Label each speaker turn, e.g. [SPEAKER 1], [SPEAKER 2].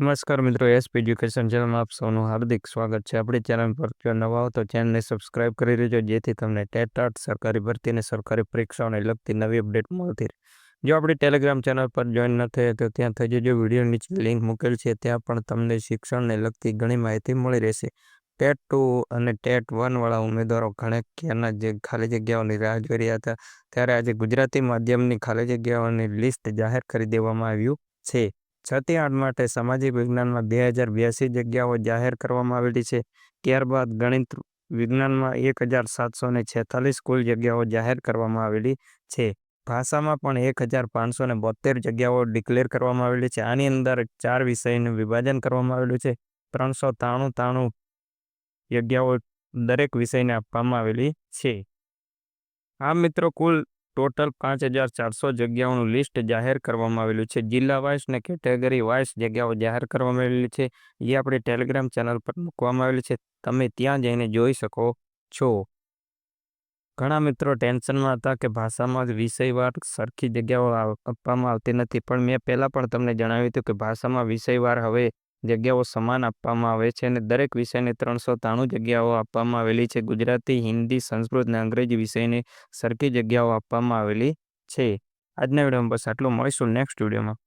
[SPEAKER 1] નમસ્કાર મિત્રો, SP education ચેનલમાં આપ સૌનું હાર્દિક સ્વાગત છે. આપણી ચેનલ પર જો નવા હો તો ચેનલને સબસ્ક્રાઇબ કરી લેજો, જેથી તમને ટેટ સરકારી ભરતી અને સરકારી પરીક્ષાઓને લગતી નવી અપડેટ મળતી રહે. જો આપણી ટેલિગ્રામ ચેનલ પર જોઈન ન થઈએ તો ત્યાં થઈ જજો. વિડીયો નીચે લિંક મૂકેલ છે, ત્યાં પણ તમને શિક્ષણને લગતી ઘણી માહિતી મળી રહેશે. ટેટ 2 અને ટેટ 1 વાળા ઉમેદવારો ઘણા ક્યારના જે ખાલી જગ્યાઓની રાહ જોઈ રહ્યા હતા, ત્યારે આજે ગુજરાતી માધ્યમની ખાલી જગ્યાઓની લિસ્ટ જાહેર કરી દેવામાં આવ્યું છે. 6 થી 8 માટે સામાજિક વિજ્ઞાનમાં 2082 જગ્યાઓ જાહેર કરવામાં આવેલી છે. ત્યારબાદ ગણિત વિજ્ઞાનમાં 1746 કુલ જગ્યાઓ જાહેર કરવામાં આવેલી છે. ભાષામાં પણ 1572 જગ્યાઓ ડિક્લેર કરવામાં આવેલી છે. આની અંદર 4 વિષયનું વિભાજન કરવામાં આવેલું છે. 393 જગ્યાઓ દરેક વિષયને આપવામાં આવેલી છે. આ મિત્રો કુલ ટોટલ 5400 જગ્યાઓનું લિસ્ટ જાહેર કરવામાં આવેલું છે. જિલ્લા વાઇઝ ને કેટેગરી વાઇઝ જગ્યાઓ જાહેર કરવામાં આવેલી છે, જે આપણી ટેલિગ્રામ ચેનલ પર મૂકવામાં આવેલી છે. તમે ત્યાં જઈને જોઈ શકો છો. ઘણા મિત્રો ટેન્શનમાં હતા કે ભાષામાં વિષયવાર સરખી જગ્યાઓ આપવામાં આવતી નથી, પણ મેં પહેલાં પણ તમને જણાવ્યું હતું કે ભાષામાં વિષયવાર હવે જગ્યાઓ સમાન આપવામાં આવે છે અને દરેક વિષયને 393 જગ્યાઓ આપવામાં આવેલી છે. ગુજરાતી, હિન્દી, સંસ્કૃત અને અંગ્રેજી વિષયને સરખી જગ્યાઓ આપવામાં આવેલી છે. આજના વિડીયોમાં બસ આટલું. મળીશું નેક્સ્ટ વિડીયોમાં.